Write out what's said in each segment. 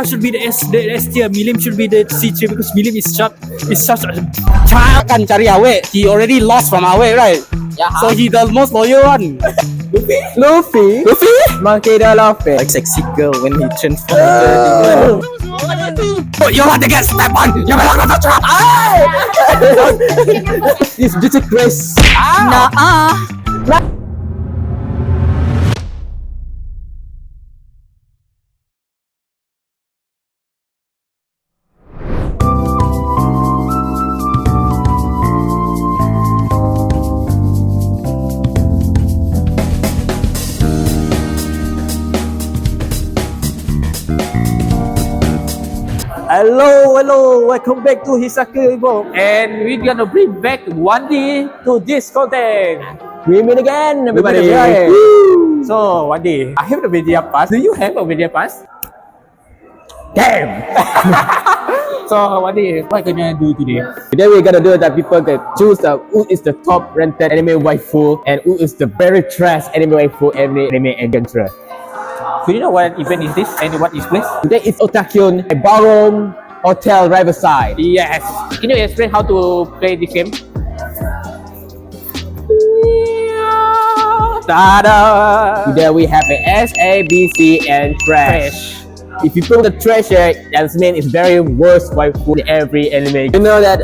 should be the S tier. Milim should be the C tier because Milim is such a child. Akan cari Awe. He already lost from Awe, right? Yeah. So he the most loyal one. Luffy? Monkey the Luffy. Like sexy girl when he transforms. Oh, you want to get stepped on? You better not touch This just a Chris. Hello, welcome back to Hisaki, and we're gonna bring back Wandie to this content. We meet again, everybody. So, Wandie, I have the media pass. Do you have a media pass? Damn! So, Wandie, what are you gonna do today? Today we're gonna do that people can choose who is the top rented anime waifu and who is the very trash anime waifu anime adventurer. Do you know what event is this and what is place? Today is Otakyun, a ballroom hotel riverside. Yes. Can you explain how to play this game? Ta-da! Today we have a S, A, B, C, and trash. If you put the trash here, that means it's very worst waifu in every anime. You know that?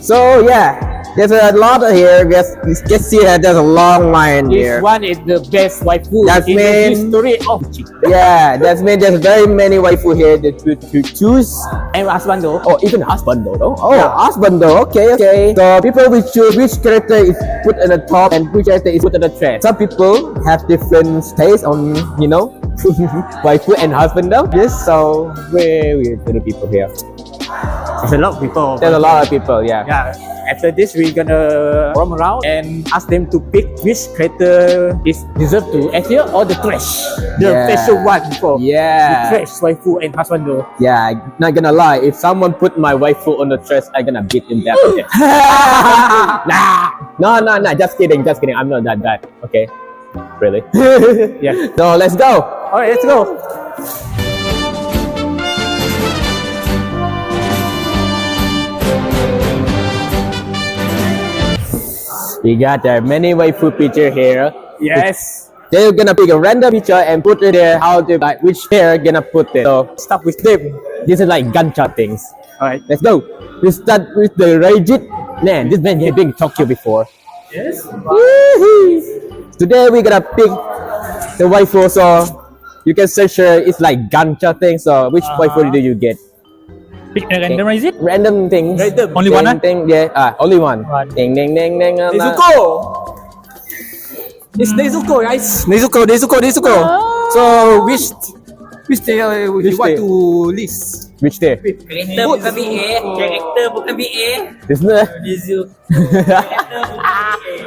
So yeah. There's a lot here. Just see that there's a long line here. This one is the best waifu in the history of Yeah, that means there's very many waifu here to choose. And Husbando. Oh, even Husbando, though. Oh, Yeah. Husbando. Okay. So people will choose which character is put at the top and which character is put at the trash. Some people have different tastes on, waifu and Husbando. Yes. So we're the people here. There's a lot of people. There's a lot of people. Yeah. Yeah. After this, we're gonna roam around and ask them to pick which character is deserve to S tier or the trash. The special one for the trash waifu and Husbando. Yeah, not gonna lie. If someone put my waifu on the trash, I'm gonna beat him that. No. Just kidding. I'm not that bad. Okay. Really? Yeah. So let's go. Alright, let's go. We got many waifu picture here. Yes. They're gonna pick a random picture and put it there. How to which pair gonna put it? So Start with them. this is like gunshot things. Alright. Let's go. We start with the Rajit. Man, this man has been in Tokyo before. Yes. Today we're gonna pick the waifu. So you can search her. It's like gunshot things. So which waifu do you get? Pick and randomize it. Random things. Random. Only one, Yeah. Only one. Ding. Nezuko! It's Nezuko, guys. Nezuko. So which day you want to list? which day? Karakter bukan BA. This one.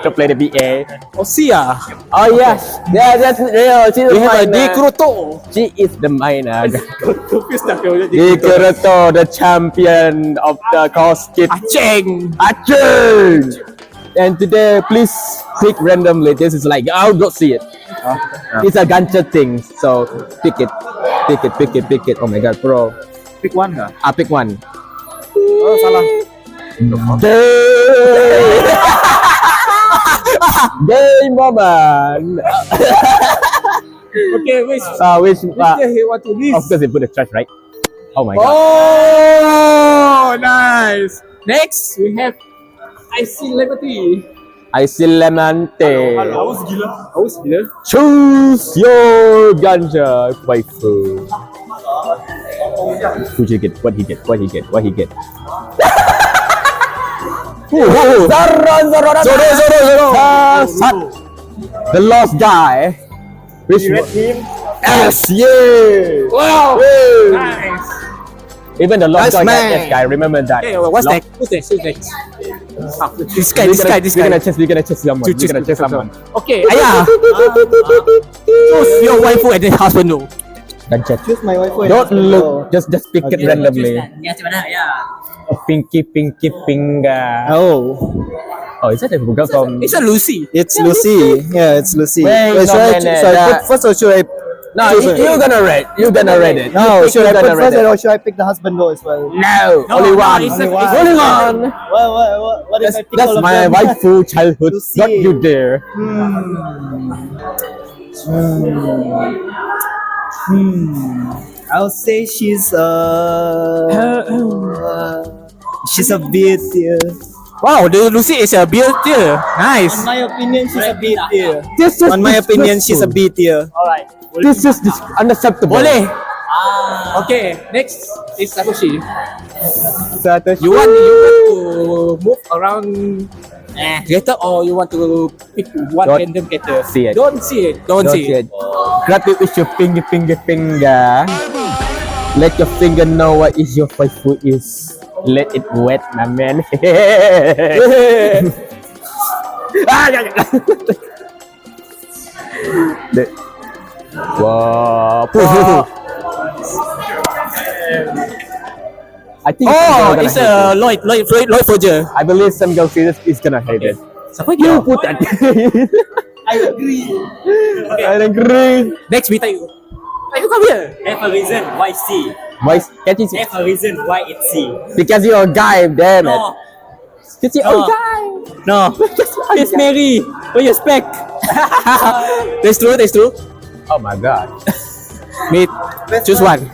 To play the BA. Oh, Sia. Oh yes. Yeah, that's real. She's We the have a minor. Kuroto. She is the minor. Confused aku. Kuroto, the champion of the cosplay. Aceng. And today, please pick randomly. This is like, I don't see it. It's a gacha thing. So pick it. Oh my god, bro. Pick one kah? Pick one. Oh, salah. Day moment. Okay, which day you want to list? Of course, they put the trash, right? Oh my god. Oh, nice. Next, we have I see lemon tea. Haus gila. Choose your ganja waifu. What he get? Zoro. The lost guy. Which one? Yes, yeah. Wow. Hey. Nice. Even the lost guy got man. this guy. Remember that. Okay, what's next? Who's next? This guy. We're gonna chase someone. Okay, Ayah. choose your waifu and then Husbando. Ganja. Choose my waifu. Don't look. Just pick it randomly. Ya, macam mana? Ya. Pinky finger. Oh, is that a girl from? It's a Lucy. it's Lucy. Yeah, it's Lucy. Wait, Wait, no, should I no, should I no. put first or should I No, you're gonna rate. You're gonna rate it. No, should I You're put gonna rate first it. or should I pick the husbando as well? No, No, only no, one. it's Only a- one. it's Only a- one. What if I pick That's all of my them? waifu childhood. To see. Not you there. I'll say she's a bit tier. Wow, the Lucy is a beer tier. Nice. In my opinion, she's a bit tier. This is On my opinion, she's a disgraceful. B tier. Alright. This is unacceptable. Boleh. Okay, next is Satoshi. Satoshi. You want to move around character or you want to pick one Don't random character? see it. Don't see it. Don't see it. Grab it with your finger. Let your finger know what is your waifu is. Let it wet, my man. Wow. I think Oh, some girl it's gonna hate a Lloyd Forger. it. I believe some girl is gonna hate it. Siapa You dia? put that. I agree. I agree. Next we tell you. Why you come here? Have a reason why C. Why? Can't you see? Have a reason why it's C. Because you're a guy, damn it. No. Because you're No. a guy. No. It's Mary. What you expect? That's true. That's true. Oh my god. Meet. Choose one.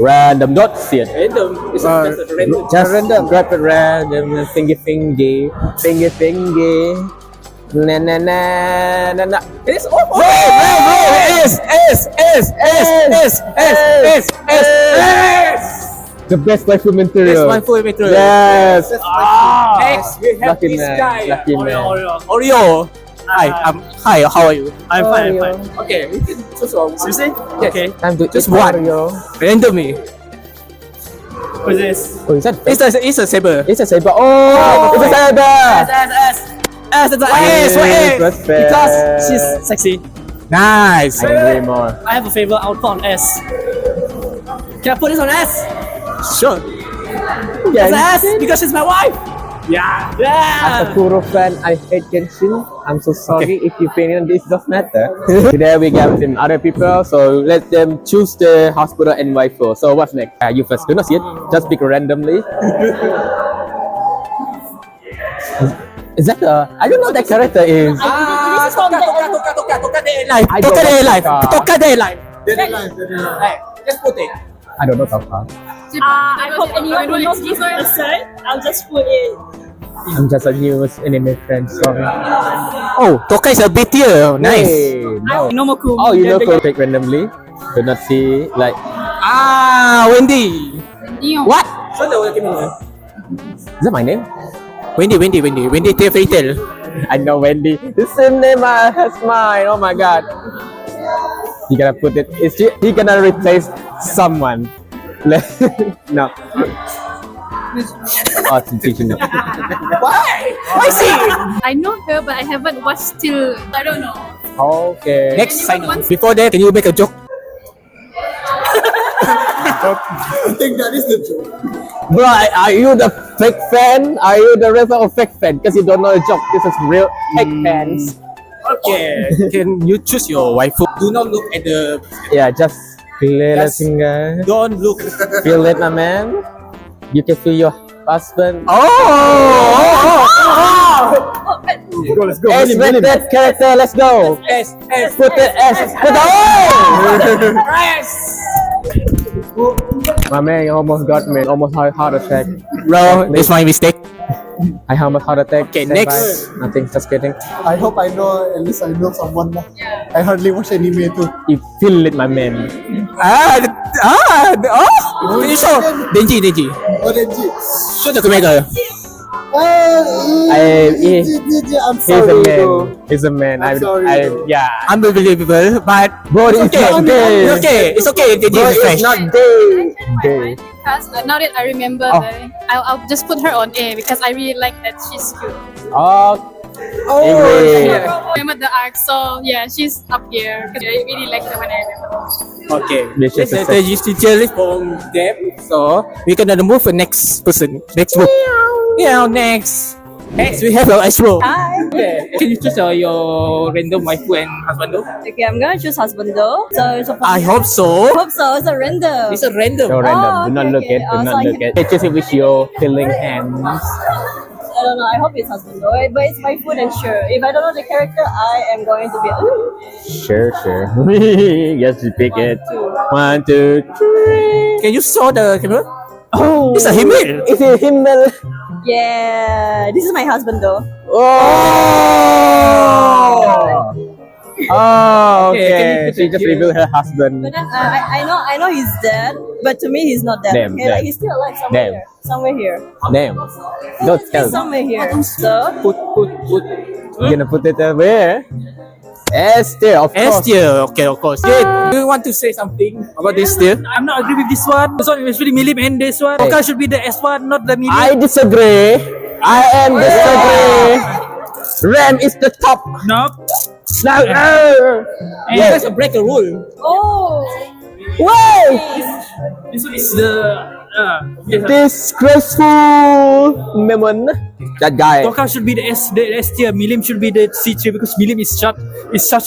Random, not see it. Random. It's just a random. Just random. Grab it random. Finger. Na na na na na. It's oh, Bro, S. The best waifu material. That's my full material. Yes. Next we have Lucky this man. guy. Lucky man. Oreo. Hi. How are you? I'm fine. Okay, we can choose one. Seriously? Yes. Okay. Time to Just eat one. Oreo. Randomly. Who's this? Oh, is that? It's a saber. It's a saber. Oh, it's a saber. That's the Yes, S. Because she's sexy. Nice. I agree more. I have a favorite outfit on S. Can I put this on S? Sure. As S because she's my wife. Yeah. As a Kuro fan, I hate Genshin. I'm so sorry if your opinion on this does matter. Today we got some other people, so let them choose the hospital and waifu. So what's next? You first. Do not see it. Just pick randomly. Is that I don't know that character is. Toka Day Life. I don't Toka Day know Life. Toka. Toka Day Life. Hey, just put it. I don't know Toka. I hope anyone who knows this one aside, I'll just put it. I'm just a new anime fan. Sorry. Oh, Toka is a bit tier. Nice. Hey, no. Nomoku. Oh, you know, pick randomly. Do not see like. Wendy. What? So the ultimate one. Is that my name? Wendy tier fairy tale. I know Wendy. The same name as mine. Oh my god. You gotta put it. Is he gonna replace someone? No. Oh, teaching. I know her, but I haven't watched till I don't know. Okay. Next sign. Before that, can you make a joke? Bro, are you the fake fan? Are you the real fake fan? Because you don't know a joke. This is real fake fans. Okay. Can you choose your waifu? Do not look at the. Yeah, just feel it, Yes. finger. Don't look. Feel it, my man. You can feel your husband. Oh! Let's go. S with that character. Let's go. S. Put the S. Put the My man, you almost got me. Almost heart attack. Bro, it's my mistake. I almost heart attack. Okay, Stand next. by. Nothing. Just kidding. I hope I know, at least I know someone. I hardly watch anime too. You feel it, my man. Can you show? Denji. Oh, Renji. Show the camera. I'm He's sorry. a man. though. He's a man. I'm sorry, though. Yeah. Unbelievable, but Bro, it's not gay. It's okay. It's okay. Denji Bro, is fresh. it's not gay. Gay. But now that I remember, Oh. I'll just put her on A because I really like that she's cute. Oh. I remember the arc, so yeah, she's up here because I really like her when I remember. Okay. This is Let's a the teacher list from them. So we can move to next person. Next group. Yeah, next. Next, we have your Astro. Hi. Okay. Can you choose your random waifu and husbando? Okay, I'm gonna choose Husbando. So I hope so. hope so. It's a random. It's a random. So random. Do not okay, look okay. it. Do not so look it. Choose it with your feeling hands. I don't know. I hope it's Husbando, but it's my food and sure. If I don't know the character, I am going to be. Sure. Yes, you pick it. 1, 2, 3. Can you show the camera? Oh, It's a himmel. It's a himmel. Yeah, this is my Husbando. Oh. Oh, Okay, can you okay. put She it just here? revealed her husband. But then I know he's dead, but to me he's not dead. Damn, okay, like damn. he's still alive Damn. somewhere here. Damn. Don't tell. He's somewhere here. So Put. You're gonna put it where? S tier, of S course. tier. Okay, of course. Okay. Do you want to say something about this tier? I'm not agree with this one. This one is really Milim and this one. Oka should be the S1, not the Milim. I disagree. I am disagree. Ram is the top. No. Now, You guys break the rule. oh, wait. This one is the Disgraceful Memon. That guy. Oka should be the S tier. Milim should be the C tier because Milim is such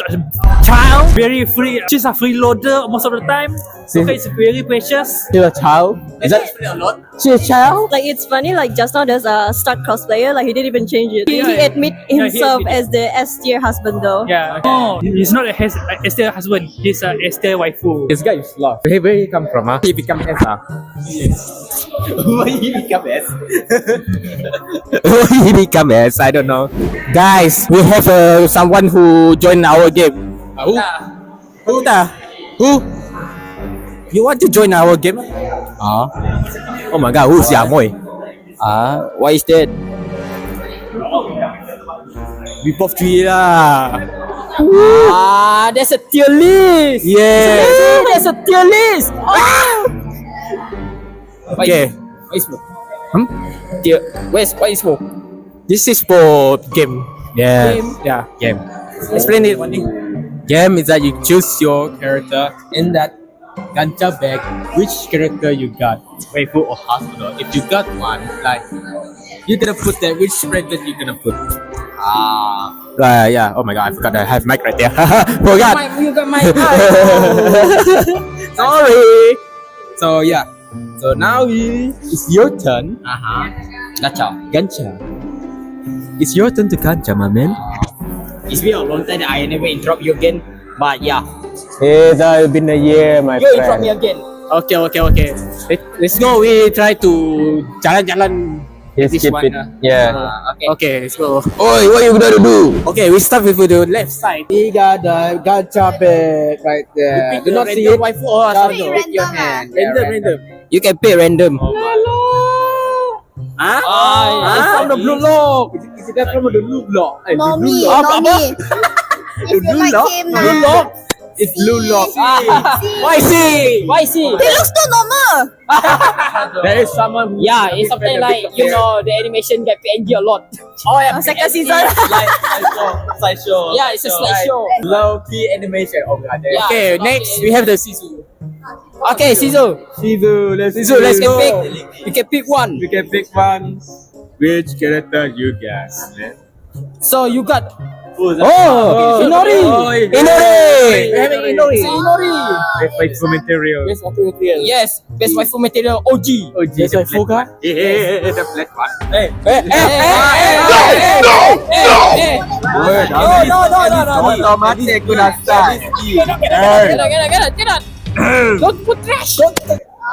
a child, very free. She's a freeloader most of the time. Oka is very precious. She's a child. Is that she's a child? like it's funny. Like just now there's a start cosplayer. Like he didn't even change it. He admit he himself admit as the S tier husbando. Yeah. No, he's not a S tier husband. He's a S tier waifu. This guy is lost. Where he come from? He become S. Why he become S? He become S. I don't know. Guys, we have someone who joined our game. Who? Who? You want to join our game? Oh my God, who's Yamoy? Why is that? We both three lah. There's a tier list. Yeah. There's a tier list. Okay. What is more? This is for game. Yeah. Yeah. Game. Explain it, Wandie. Game is that you choose your character in that gacha bag. Which character you got? Waifu or Husbando? If you got one, like you're gonna put that. Which character you gonna put? Yeah. Oh my god, I forgot I have mic right there. Forgot. You got my Sorry. So yeah. So now it's your turn. Gacha. It's your turn to gacha, my man. It's been a long time that I never interrupt you again. But yeah, It's been a year, my you interrupt me again. Okay. Let's go. We try to jalan-jalan. Yes, this keep one, it. Yeah. Okay, let's go. Oi, what you gonna do? Okay, we start with the left side. We got the gacha bag right there. Do not see it. Waifu or husbando. With your hand. Yeah, Random. You can pick random. Huh? It's from the blue lock. Is it from the blue block? Mommy. If you like him Blue now. lock. It's blue lock. Why see? He looks too normal. There is someone. Yeah, it's something like, you know, the animation get PNG a lot. Oh yeah, second season. Slideshow. Yeah, it's a slideshow. Low key animation. Oh god. Yeah. Okay, next we have the Sisu. Okay, Sisu. Let's You can pick one. We can pick one. Which character you guess? So you got Inori. We have Inori. Best waifu material. yes, best waifu material OG. Best waifu kah? Yeah, the black one. No. Otomatis kudasai. Cannot. Don't put trash.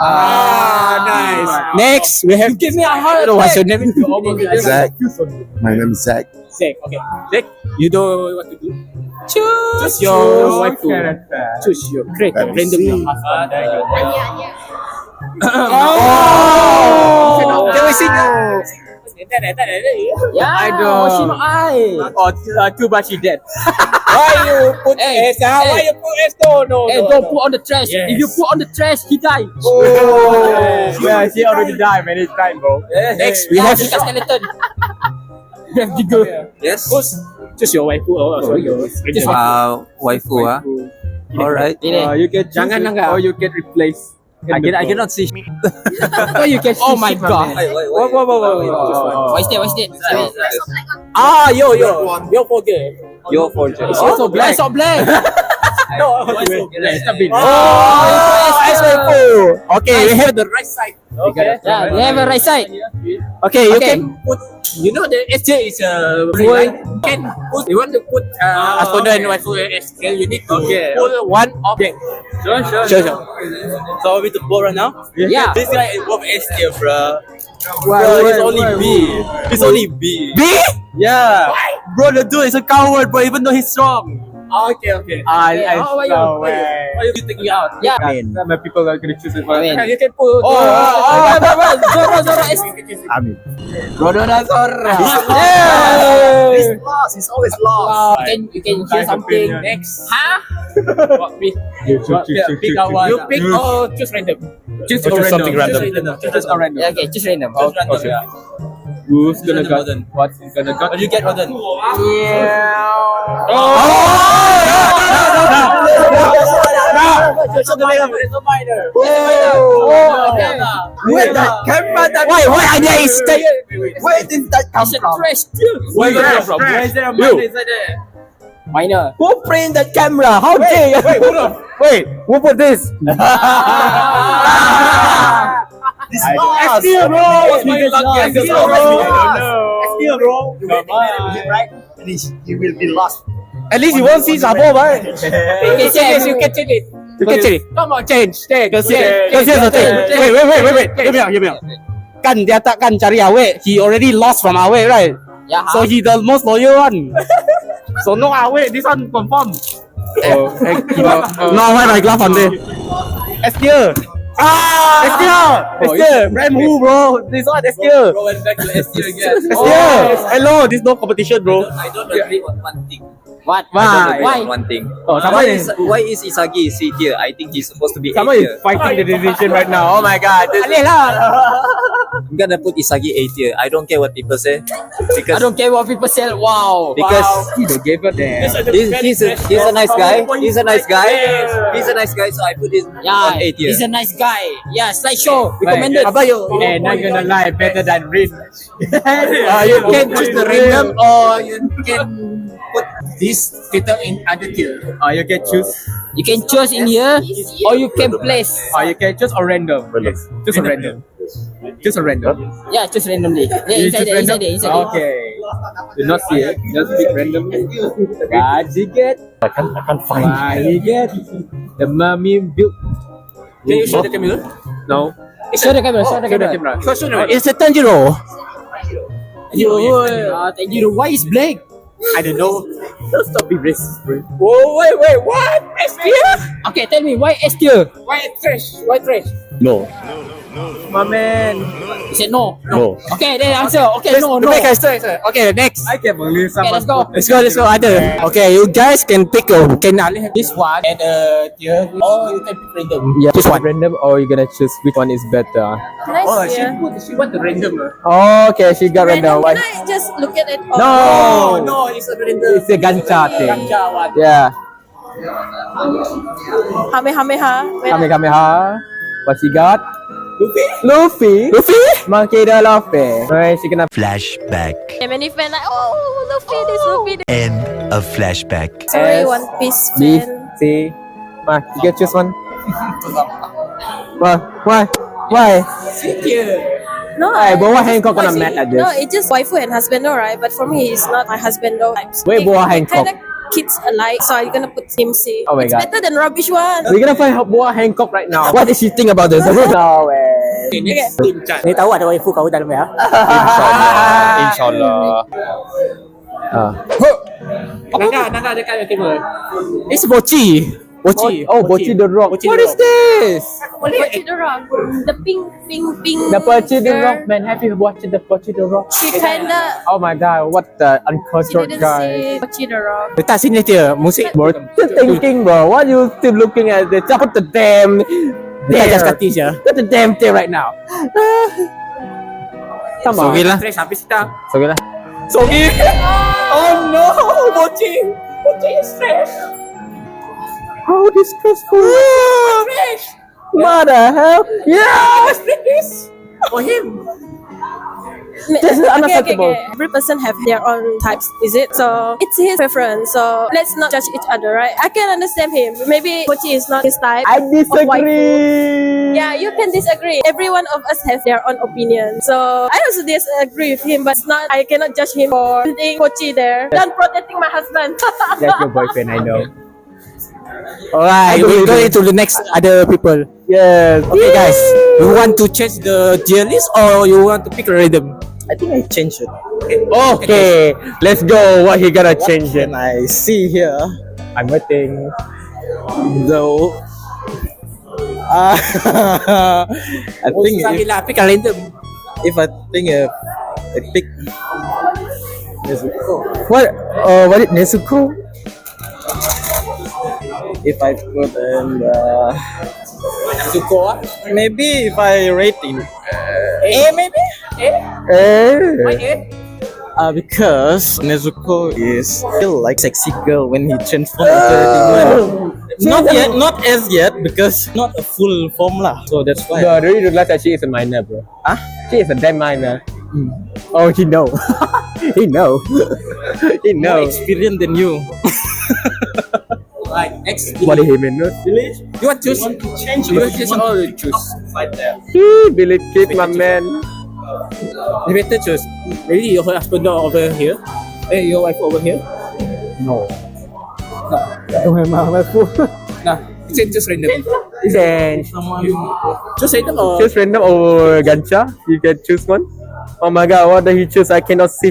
Nice. Next we have. Give me a heart. What's your name? Zach. My name is Zach. Zach. Okay. Zach, you know what to do. Choose your waifu. Choose your character. Random your husband. Can we see you? Yeah, I don't. Oshino Ai. Oh, too bad she dead. Why you put S? Why you put S? No. Don't put on the trash. Yes. If you put on the trash, he die. Yeah, she already died many times, bro. Next we have. Jika skeleton. Yes. Choose your waifu. Sorry, your Waifu. Alright. Ini. You can choose Jangan it enggak. or you can replace. I cannot see. Oh, you can. Oh my god. Whoa. What's that? Ah, yo, forget. Your fortune. It's also black. It's all black. No, Okay, we have the right side. Okay. Yeah, they have a right side. Okay, you Okay. can put. You know the SJ is full. Can put. You want to put Husbando and Waifu SJ. You need to pull one object. Sure. So want me to pull right now? Yeah. This guy is both S tier, bro. Bro, he's only B. He's only B. B. Yeah. Bro, the dude is a coward, bro. Even though he's strong. Okay. I Why you taking it out? Yeah. My people are gonna choose it for. I mean. You can put. Zoro S. Brododazora. He's lost. He's always lost. You can hear something. Next. What pick? Pick one. You pick or choose random. Choose something random. Choose a random. Okay, choose random. Okay. Who's gonna Random, got? Odin. What's gonna got? What do you get, Odin? Wait, that camera. Why idea is stay? Where did that come from? Where is that from? Where is there a minor inside there? Minor. Who framed that camera? How dare you? Wait, who put this? This Still, bro. Still, bro. right? And you will be lost. At least you won't see Sabo, right? You can change it. You can change. Come on, change. Because here's the thing. Wait. Hear me out. Kan dia takkan cari awet. He already lost from awet, right? Yeah. So he the most loyal one. So no awet. This one confirm. No, why my glove on there? Estia. Estia. Brand who, bro? This one Estia. Bro, went back to S tier again. Estia. Hello, this no competition, bro. I don't agree on one thing. What? I don't agree Why? on one thing. Oh, Why is Hisaki C tier? I think he's supposed to be A Someone tier. is fighting the decision right now. Oh my god. I'm gonna put Hisaki A tier. I don't care what people say. Because I don't care what people say. Wow. because They gave her there. he's a nice guy. He's a nice guy. He's a nice guy. So I put his Yeah, on A tier. he's a nice guy. Yeah, slideshow recommended. How about you? And not gonna lie, better than Rin. You can choose the random or you can put this filter in other tier. Or you can choose. You can choose in here, or you can place. Or you can choose a random. Choose a random. Choose a random. Yeah, choose randomly. Yeah, You inside choose there. random? Okay. Do not see it. Just pick randomly. What he get? I can't find. What he get? The mummy built. Can you show the camera? No. Show the camera. Show the Show the camera. camera. It's a Tanjiro. Tanjiro, why is black? I don't know. Don't stop being racist, bro. Oh, wait, what? Okay, tell me why S tier? Why trash? Why trash? No. My man. You said no. No. Okay, then answer. Okay, no. Okay, next. I can't believe Okay, let's go. Let's go. Other. Okay, you guys can pick. Can only have this one and tier. Or you can pick random. Yeah, choose one random, or you're gonna choose which one is better. Nice, She want the random. Okay, she got random. Can I just look at it? No, It's a random. it's a gancha thing. Ganja one. Yeah. Kamehameha. Kamehameha. What she got? Luffy. Monkey the Luffy. Alright, she gonna. Flashback. And many fans like, oh, Luffy this, Luffy this. End of flashback. Sorry, S, One Piece B, fan. C. You can choose one. Why? No, Hey, Boa just- Hancock gonna mad at this. No, it's just waifu and husbando, right? But for me, he's not my husbando types. Wait, Boa Hancock. Kind of kids alike, so I'm gonna put him C. Oh my It's God. better than rubbish one. We're gonna find Boa Hancock right now. What does she think about this? No way. Ni tahu ada waifu kau dalam ya? Inshallah. Naga dekat kamera. It's Bochi. Bochi the Rock. Bochi What the is this? Watch the rock. The pink. The Bochi the girl. Rock, man. Have you watched the Bochi the Rock? She kinda. Oh my god, what the She uncultured didn't guy. see Watch the rock. Letak sini dia musik. Bro, still thinking, bro. What you still looking at this? Put the damn Dia just there. kati je. Put the damn thing right now. Come on. Sogi lah. Trash habis kita. Sogi lah. Sogi. Oh no, Boci is trash. How disgraceful. Trash. What the hell? Yeah! For him. This is unacceptable. Every person have their own types, is it? So it's his preference. So let's not judge each other, right? I can understand him. Maybe Pochi is not his type. I of waifu. disagree. Yeah, you can disagree. Every one of us has their own opinion. So I also disagree with him, but it's not. I cannot judge him for putting Pochi there. Not protecting my husband. That's your boyfriend, I know. Alright, we're going to the next other people. Yes. Okay, guys, you want to change the tier list or you want to pick a random? I think I changed it. Okay, let's go. What he gonna change it? And I see here, I'm waiting. though. I think Pick a random. if I think I pick Nezuko. What? What is Nezuko? If I put in Nezuko, maybe if I rate in A, maybe. Eh? Because Nezuko is still like sexy girl when he transformed into a demon. Not as yet because not a full form lah. So that's why. No, I really realize that she is a minor, bro. Huh? She is a damn minor. Oh, he know. he know. he More know. experienced than you. Right, next. What did he mean? No? You want to choose? Change. You want to choose or you choose? Right there. Billy Kid, my man. You better choose. Maybe your husband over here. Your wife over here. No. Don't have my waifu. Nah, choose random. Change. Choose random or Choose random or Gacha. You can choose one. Oh my god, what did he choose? I cannot see.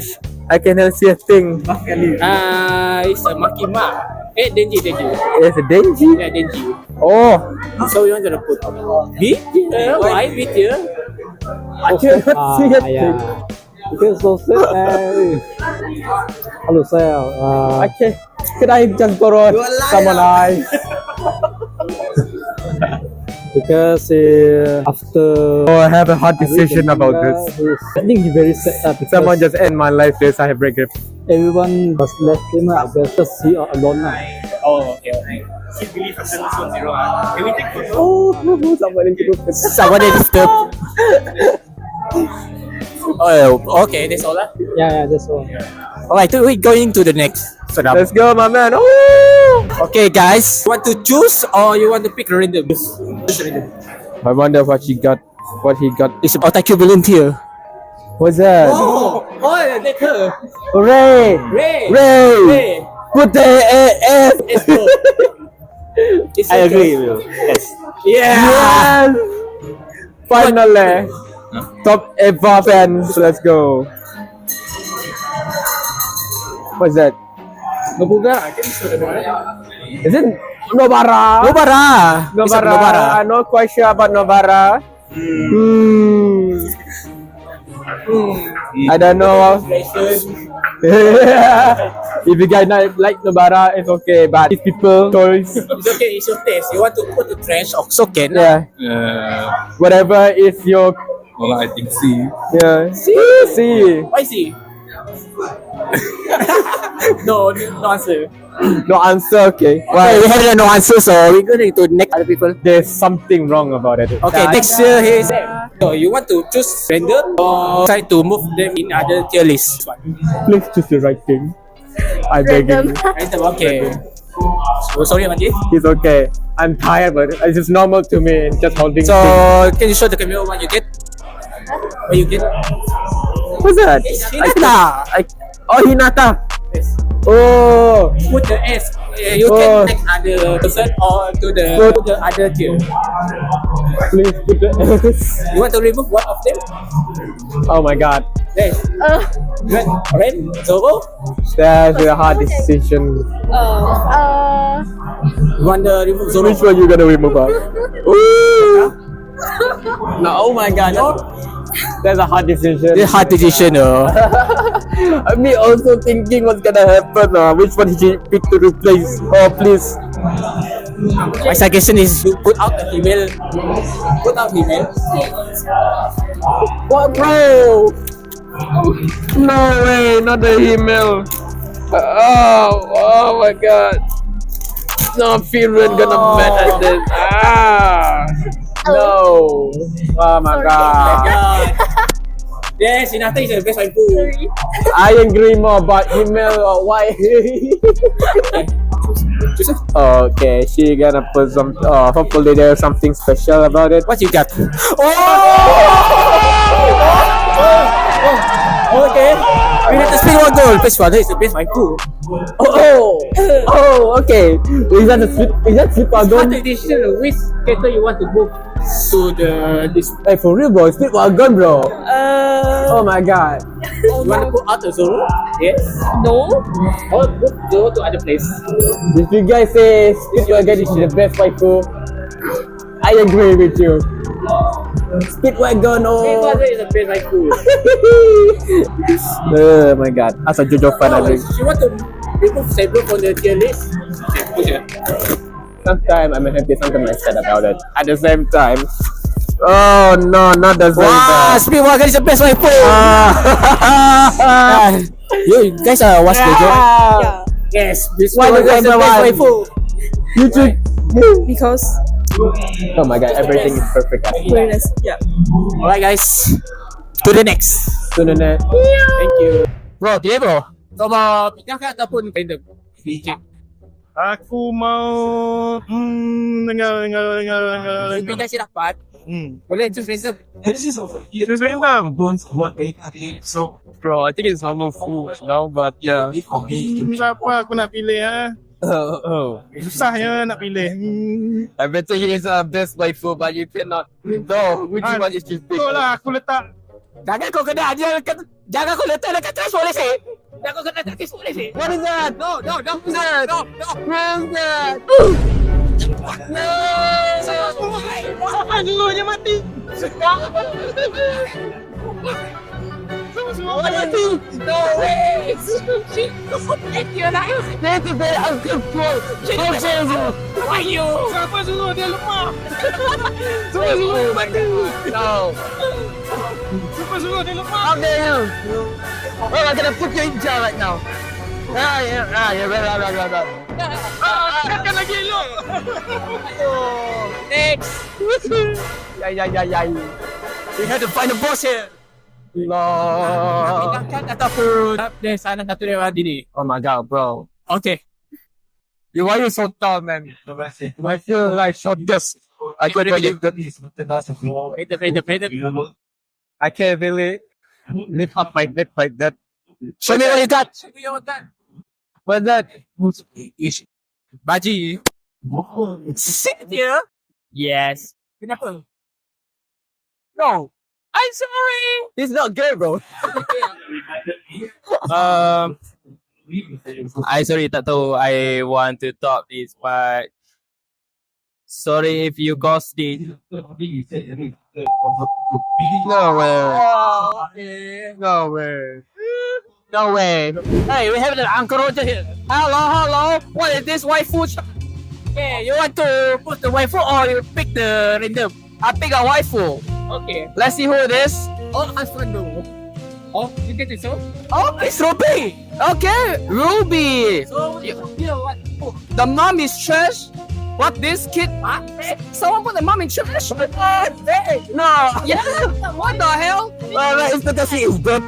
I cannot see a thing. it's a Makima. Denji. It's a Denji. Yeah, Denji. Oh, So you want to put B? Why B tier? I cannot see a thing. Because so sad. Hello, sir. Okay. Could I just borrow someone else? Because after Oh, I have a hard decision about this. I think he's very sad because Someone just end my life. This I have regret. everyone was left him. I guess just he alone now. Oh, okay. Oh, someone Someone is disturbed. Oh, okay, that's all. Yeah, that's all. Alright, so we're going to the next. Let's go, my man. Oh! Okay, guys, you want to choose or you want to pick random? I wonder what he got. What he got. It's Otakyun volunteer. What's that? Oh, that's her. Ray! Ray. Put the F! Let's go. I agree with you. Yes. Yeah. Yes! Finally! Top Eva fans, let's go. What's that? Nobuga. Is it Nobara? Nobara. It's a Nobara. I'm not quite sure about Nobara. I don't know. If you guys not like Nobara, it's okay. But if people choice, It's okay, it's your taste. You want to put the trash or socket? yeah, whatever is your Well, I think C. yeah. See. Why see? No answer. No answer. Okay. Okay, we have no answer, so we're going to next other people. There's something wrong about it. Okay, next year is. So you want to choose random or try to move them in other tier list? Please choose the right thing. I beg you. Random, okay. So sorry, Wandie. It's okay. I'm tired, but it's just normal to me. Just holding. So things. can you show the camera what you get? What you get? What's that? Hinata. Oh, Hinata. Yes. Oh. Put the S. You Oh. can take other person or to the other tier. Please put the S. You want to remove one of them? Oh my God. Yes. Ren, Zoro. That's a hard decision. You want to remove Zoro? Which one you gonna remove out? Ooh. No, oh my God. That's a hard decision. It's hard decision. Me also thinking what's gonna happen. Which one he pick to replace? Oh, please. My suggestion is you put out the email. Put out email. What, bro? No way, not the email. Oh my God. No, Firen gonna mad at this. Oh my god. Yes, Hinata is the best waifu. I agree more about email or why. Okay, she gonna put some. Hopefully there's something special about it. What you got? Okay. We have to spin one goal. Best one is the best waifu. Okay. Is that slip What wagon? the decision? Which character you want to move to this? Hey, for real, bro. Slip wagon, bro. Oh my god. You want to go out of Zoro? Yes. No. Or move Zoro to other place? If you guys say slip wagon is the best waifu, I agree with you. Speedwagon, Which one oh. is the best waifu? Oh my god. As a JoJo fan, I think. She want to remove Saber from the tier list. Sometimes I'm happy, sometimes I'm sad about it. At the same time. Oh no, not the same Wow, time. Speedwagon is the best waifu. You guys watch the joke? Yeah. Yes, this Why one the is the number best one? waifu. You should. Because Oh my god, everything is perfect. very nice. Yeah. Alright guys, to the next. To the net. Thank you. Bro, dia bro. Kau mau pindah ke ataupun random? Aku mau dengar. Pindah si dapat. Boleh choose random. Terus memang so bro, I think it's normal food now, but yeah. Siapa aku nak pilih Susah ya nak pilih. I better he is the best waifu, but you cannot know which one is his pick. Betul lah, aku letak. Jangan kau kena dia jangan kau letak dekat trash boleh sih. Jangan kau kena trash boleh sih. What is that? No. What is that? Siapa dulunya mati? Semua mati. No way. You're not. That's a bit uncontrolled. Why you? Siapa suruh dia lemah? Oh my god. No. Siapa suruh dia lemah? How dare you? Oh, I'm gonna put you in jail right now. Yeah, right. Takkan lagi elok. Next. Yeah. We have to find the boss here. Lord. Pindahkan ataupun dari sana satu lewat ini. Oh my god, bro. Okay. Why you so tall, man? I feel like shortest. I can't believe that. I can't really lift up my neck like that. Show me what you got. Show me what you got. What's that? Baji. Sit here. Yes. Kenapa? No, I'm sorry. it's not gay, bro. I sorry tak tahu I want to talk this, but sorry if you ghosted. No way. Hey, we have an Uncle Roger here. Hello. What is this waifu? Okay, you want to put the waifu or you pick the random? I pick a waifu. Okay. Let's see who it is. Oh, Husbando. Oh, you get it so? Oh, it's Ruby. Okay, Ruby. So, you what? Oh, The mom is trash. What, this kid? huh? Someone put the mom in trash? Hey, No. Yeah. What the hell? It's because she is good.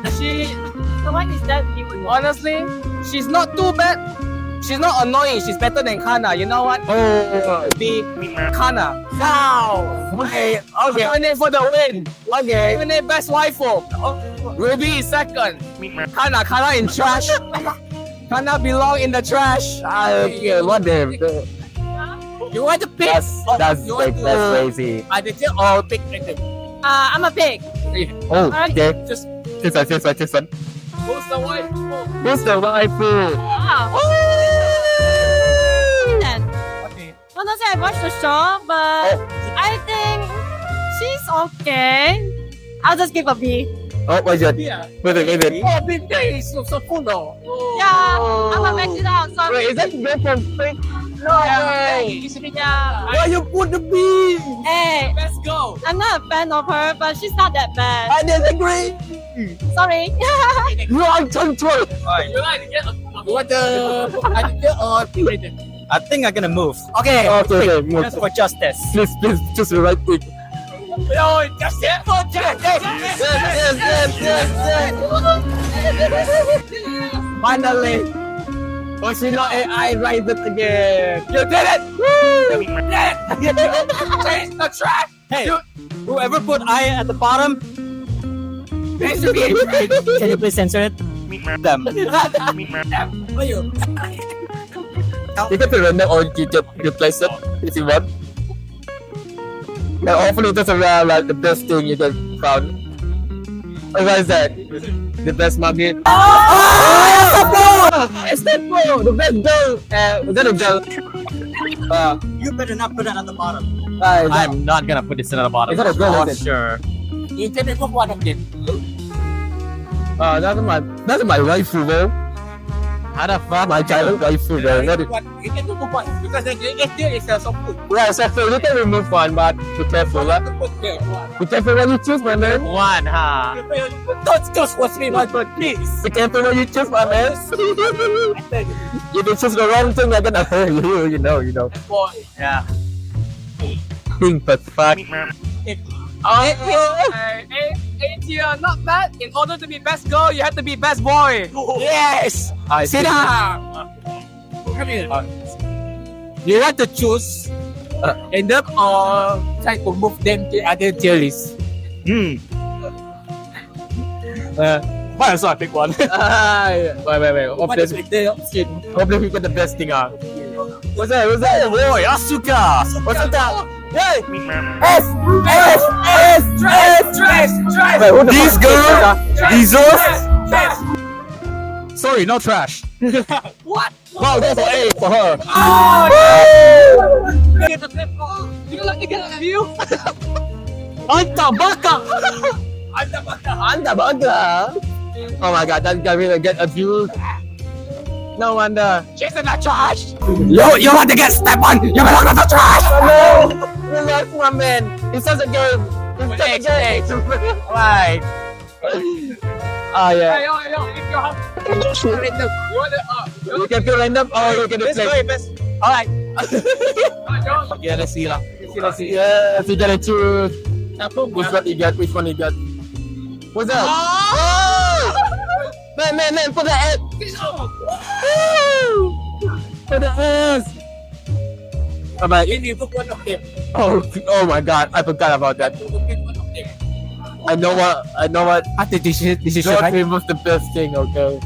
The one is that you. Honestly, she's not too bad. She's not annoying. She's better than Kana. You know what? Oh, be Kana. Now. Okay. Eliminate for the win. Okay. Eliminate best waifu. Ruby is second. Kana in trash. Kana belong in the trash. Okay, what the? you want to pick? That's you want crazy. Aditya or pick random? I'm a pig. Oh, okay. Just This one. who's the waifu? Who's the waifu? Wow. Then, Okay. honestly, I watched the show, but I think she's okay. I'll just give a B. Oh, what's your? Yeah. Wait it. Oh, big day is so cool though. Yeah, I'm a match it out. So Wait, is that girl from Spring? No way. yeah. Why you put the B? Hey, Let's go. I'm not a fan of her, but she's not that bad. I disagree. Sorry. You are control. You like to get you want the Aditya or pick random? I think I'm gonna move. Okay. Okay, move. Just for justice. Please, choose the right pick. No, just it. Finally, Oshino AI rises again. You did it! Woo! Change the track. Hey, whoever put I at the bottom, Can you please censor it? them. You can put random or you just replace it if you want. And hopefully that's around like the best thing you can found. What is that? The best magnet. It's that bro, the best girl. Was that a girl? You better not put that at the bottom. I'm not gonna put this in the bottom. Is that a girl? For Is it? sure. You can make one of them. That's my waifu, bro. How the fuck? My childhood waifu, bro. That is- You can do one because the STL is so good. Yeah, so you can remove one, but be careful, lah. Be careful when you choose, my man. One, huh? Don't just watch me, my God, please. Be careful when you choose, my man. If you choose the wrong thing, they're gonna hurt you. You know. Yeah. Think but fuck. You're not bad. In order to be best girl, you have to be best boy. Yes. Sit down. Come here. You have to choose end up or try to move them to other tier list. Might as well pick one. Wait. Hopefully we get the best thing out. What's that? Boy, Asuka. What's that? Hey! Trash. Wait, who the This fuck girl is deserves. Sorry, no trash. What? Wow, that's an A for her. You like to get a view? Anta baka! Oh my god, that guy really get abused. No wonder. Jason, not trash. You want to get stepped on? You belong to the trash. No! You lost my man. He's such a girl. He's such a girl. Right. Oh yeah. If you have random, you want to You can feel random or you can do play. Alright. Yeah, let's see lah. Let's see. Yeah, you gotta choose. Which one you get? What's that? Oh! Man, put the S. Put the S. Alright. You put one of them. Oh my god, I forgot about that. I know what. I think this is Don't right. remove the best thing, okay?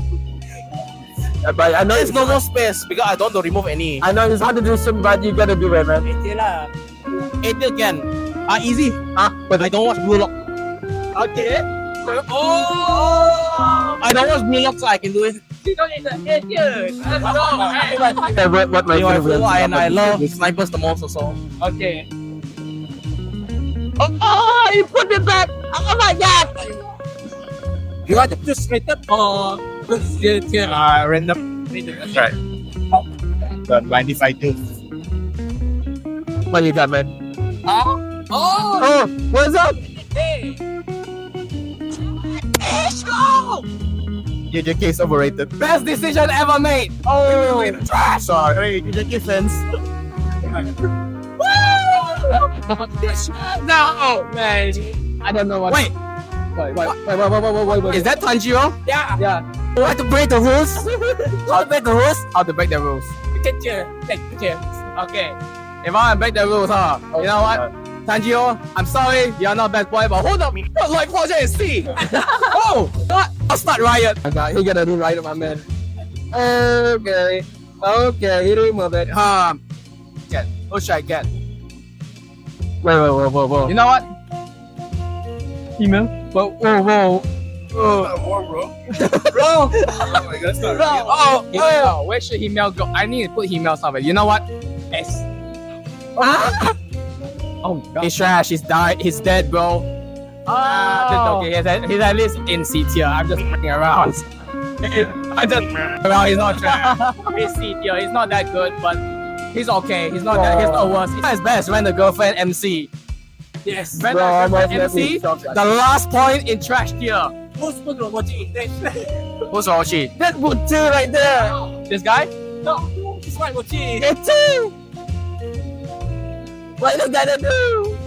But I know There's no more space because I don't want to remove any. I know it's hard to do some, but you gotta do it, man. It can. Easy. But I don't watch Blue Lock. Okay. I don't watch Blue Lock, so I can do it. You don't need the idiot. Okay, what my favorite? And I love snipers the most also. Okay. Oh, you put it back! Oh my god! You want to choose straight up or random? Right. But mind if I do? What you got, man? Oh. Oh, what's up? Hey. Your case overrated. Best decision ever made. Oh, Sorry, your fence. No, man. I don't know what. Wait, Wait. is that Tanjiro? Yeah. Yeah. You want to break the rules? How to break the rules? How to break the rules? Take picture. Okay. If I want to break the rules, you know what? Tanjiro, I'm sorry, you're not bad boy, but hold up, what like project is C? Oh, what? I'll start riot. Okay, he gotta do right, my man. Okay, he remove it. Get. What should I get? Whoa. You know what? Email. Whoa. Bro. Oh, where should email go? I need to put email somewhere. You know what? S. Oh god. He's trash. He's died. He's dead, bro. Okay. He's at least in C tier. I'm just fucking around. I'm just around. He's not trash. He's C tier. He's not that good, but he's okay. He's not that. He's not worse. He's not his best when the girlfriend MC. Yes. When Bro, the I'm girlfriend not MC, shocked. the last point in trash tier. Who's watching this? Who's Roshi? That would do right there. This guy? No, it's right watching. Get two. What you gotta do?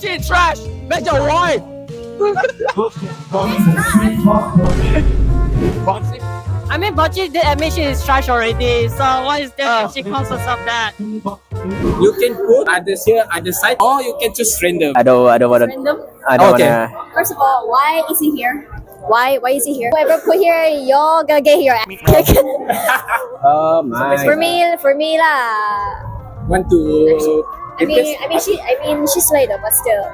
She trash. That's your wife. I mean, Bochi did admit she is trash already. So what is that? She calls herself that. You can put other here, other side, or you can choose random. I don't wanna. Random. I don't Okay. wanna. First of all, why is he here? Why is he here? Whoever put here, you're gonna get here. Oh my. for me lah. Want to? I mean, she's later, but still.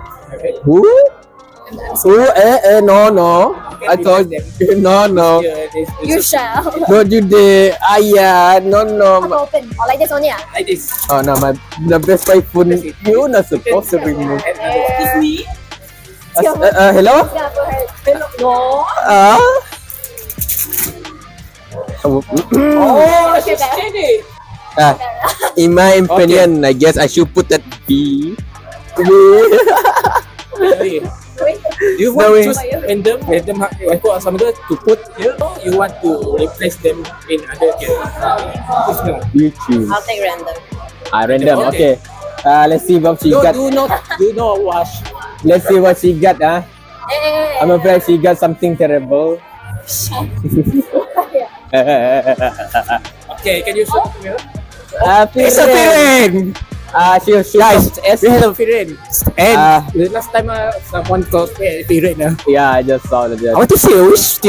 Who? Who? No. I thought no. You shall. No, you did. Yeah, no. How open? Or like this only ah? Like this. Oh no, the best wife you're not supposed to remove. Excuse me. Hello? No. Oh, in my opinion, I guess I should put that B. You want to choose random Waifu or Husbando to put here, or you want to replace them in other here? You choose. I'll take random. Random. Okay. Let's see what she got. Do not wash. Let's see what she got. I'm afraid she got something terrible. Okay, can you show the mirror? It's a Firen. Guys, we have a Firen. And the last time someone called Firen. Yeah, I just saw that. I want to see which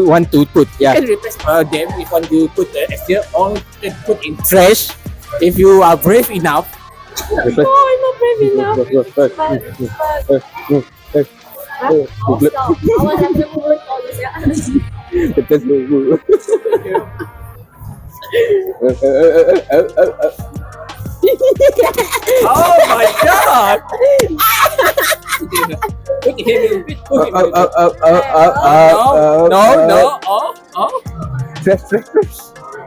want to put. Yeah. You can replace them if you want to put the extra, or you can put in trash if you are brave enough. I'm not brave enough. I will have to put all this. Oh my god! No.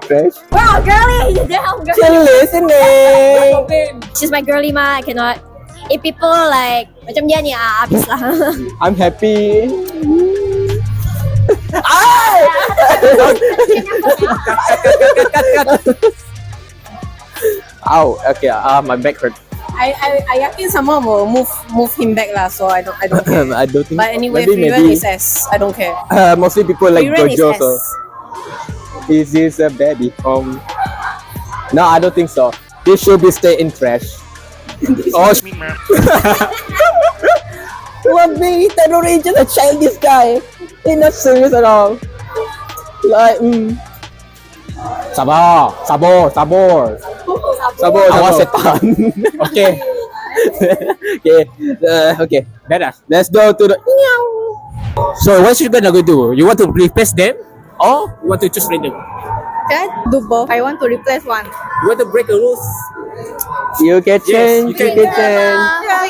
Fresh. Wow, girly, you damn girly. Still listening. She's my girly ma, I cannot. If people like macam dia ni habis lah. I'm happy. Ow, okay, my back hurt. I yakin someone will move him back lah. So I don't care. I don't think. But anyway, maybe. Firen is S. I don't care. Mostly people like Firen is Jojo, S. so is this a baby? No, I don't think so. This should be stay in trash. What baby? Tadori just a childish guy. He's not serious at all. Like, Sabar. Awas setan. Okay. Okay. Better. Let's go to the. So what you gonna go do? You want to replace them, or you want to choose random? Okay, do both. I want to replace one. You want to break the rules? You can change. you can. You can change.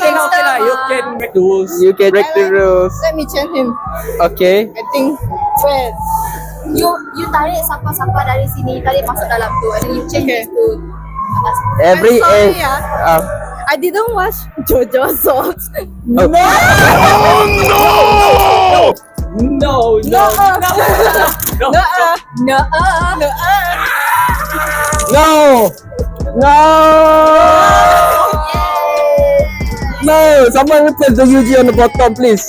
Okay, lah. You can break the rules. You can break the rules. Let me change him. Okay. I think Fred. You tarik siapa-siapa dari sini, tarik masuk dalam tu, and then you change it to atas. Every I'm sorry, age. I didn't watch Jojo, so No! No! Someone replace the UG on the bottom, please.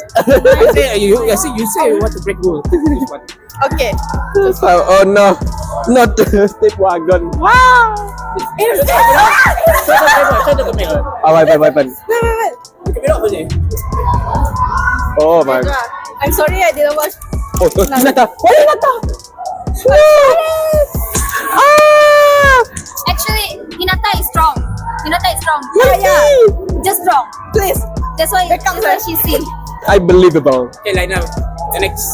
You say you want to break rules. Which one? okay. Oh no! Not the stick wagon. Wow. Show the camera. Wait. The camera apa je? Oh my. I'm sorry, I didn't watch. Oh, Hinata. Oh, Hinata. Actually, Hinata is strong. Yeah. Just strong. Please. That's why she's seen. Unbelievable. Okay, like now. The next.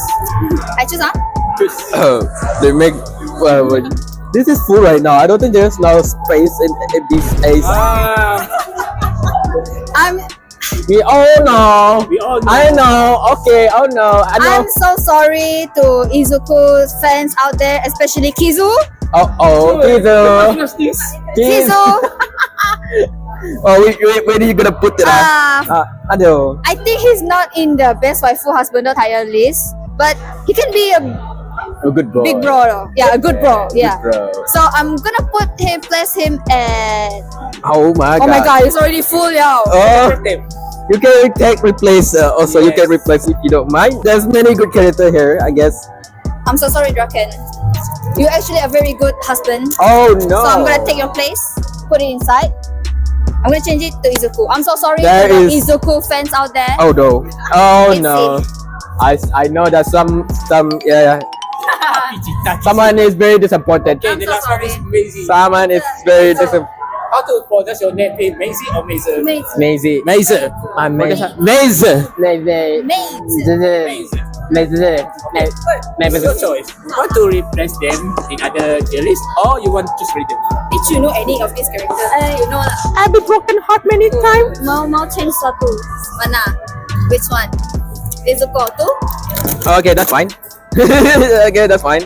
I choose ah. They make. This is full right now. I don't think there's no space in this space. We all know. I know. Okay. Oh no. I know. I'm so sorry to Izuku's fans out there, especially Kizu. Kizu. Oh, where are you gonna put it? I think he's not in the best waifu husbando tier list, but he can be a A good bro. Big bro though. Yeah, a good bro. Yeah. Bro. So I'm gonna place him at. Oh my god. Oh my god, it's already full, yo. Oh, you can replace. Also, you can replace if you don't mind. There's many good character here, I guess. I'm so sorry, Draken. You're actually a very good husband. Oh no. So I'm gonna take your place, put it inside. I'm gonna change it to Izuku. I'm so sorry There to the is- Izuku fans out there. Oh no. Oh It's no. I know that some yeah. Someone is very disappointed. Okay, the last one is Maisie. Someone is very disappointed. How to pronounce your name? Is Maisie or Mazer? Maisie. Mazer. Mazer. Mazer. Mate. It's your choice. You want to replace them in other tier list, or you want to just read them? Did you know any of these characters? You know lah. I've been broken heart many times. Mau change satu. Mana? Which one? Izuku tu? Okay, that's fine. Okay, that's fine.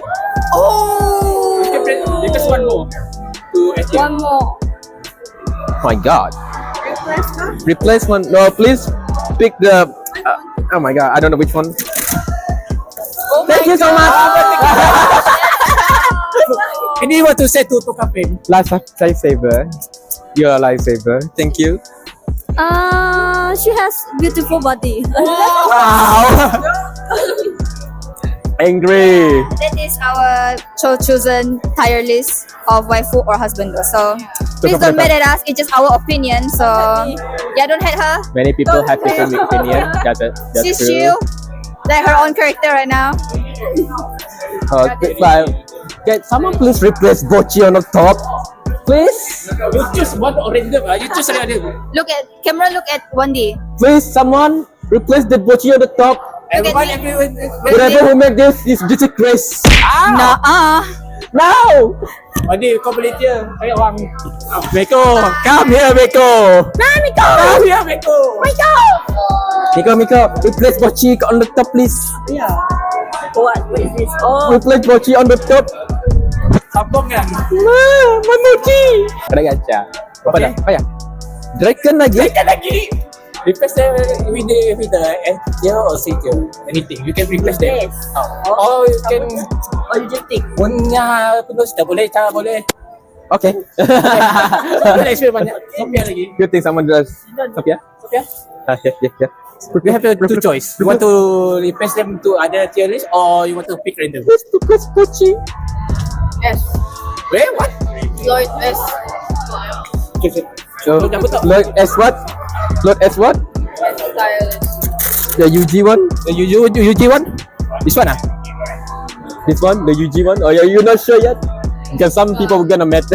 Oh! You can replace one more to SJ. One more. Oh my god. Replace one. No, please pick the. Oh my god, I don't know which one. Oh Thank you so much. Any want to say to Tokapin? Lifesaver. You're a lifesaver. Thank you. She has beautiful body. Wow. Angry. That is our chosen tier list of waifu or husbando. So please don't mad at us. It's just our opinion. So yeah, don't hate her. Many people have different opinion. That's She's true. chill. Like her own character right now. Okay, can someone please replace Bochi on the top, please? You choose one or random. You choose random. Look at Wandie. Please, someone replace the Bochi on the top. Everyone. Whoever who make this is disgrace. Nah. No. Wandie, kau boleh dia. Kayak orang. Beko, come here, Beko. Nah, Miko. Come here, Beko. Miko, replace Bochi on the top, please. What is this? Oh, Replace Bochi on the top. Sambung kan? My Bochi. Ada gacha. Apa dah? Apa ya? Dragon lagi. Replace them with the S tier or C tier. Anything. You can replace them. yes. Or you can Or you just take. punya penuh sudah boleh, cara boleh. Okay. Boleh explain banyak. Sophia lagi. Good thing someone does. Sophia? Sophia? Yeah. You have two choice. You want to replace them to other tier list, or you want to pick random? Let's replace Bochi. Yes. Wait, what? Lloyd S. So, Lord S what? Lord S what? The UG one? The UG one? This one This one? The UG one? Oh yeah, you're not sure yet? Because some people are gonna met.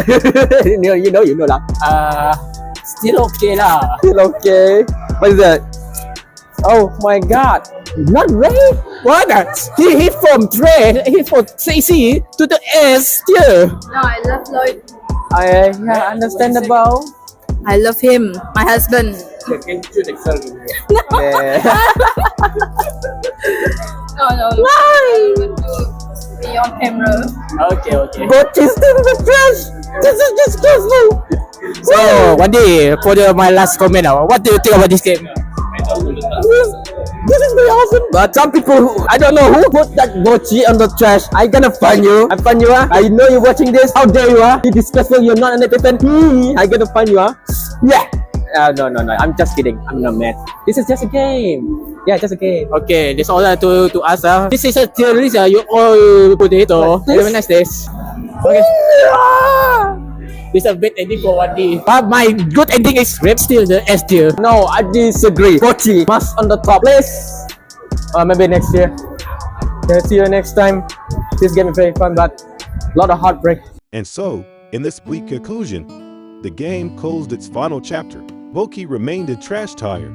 you know lah. Still okay lah. Still okay. What is that? Oh my god. Not Ray? What? He from trade. He from CC to the S tier. No, I love Lloyd. Yeah, understandable. I love him. My husband. Yeah. No. Why? Be on camera. Okay. But she's still in the trash. This is disgraceful. So, Wandie, for my last comment now, what do you think about this game? This is very awesome. But some people, I don't know who put that Bochi on the trash. I gonna find you. I find you. I know you're watching this. How dare you? You disgraceful. You're not an entertainment. I gonna find you. Yeah. No. I'm just kidding. I'm not mad. This is just a game. Yeah, just a game. Okay, that's all to us. This is a tier list. You all put it. Have a nice day. Okay. This is a bad ending for Wandie. But my good ending is still the S tier. No, I disagree. Bochi must on the top list. Maybe next year. Okay, see you next time. This game is very fun, but a lot of heartbreak. And so, in this bleak conclusion, the game closed its final chapter. Boki remained a trash tire,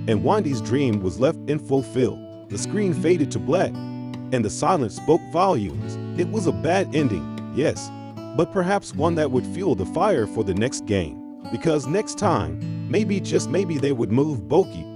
and Wandie's dream was left unfulfilled. The screen faded to black, and the silence spoke volumes. It was a bad ending, yes, but perhaps one that would fuel the fire for the next game. Because next time, maybe just maybe they would move Boki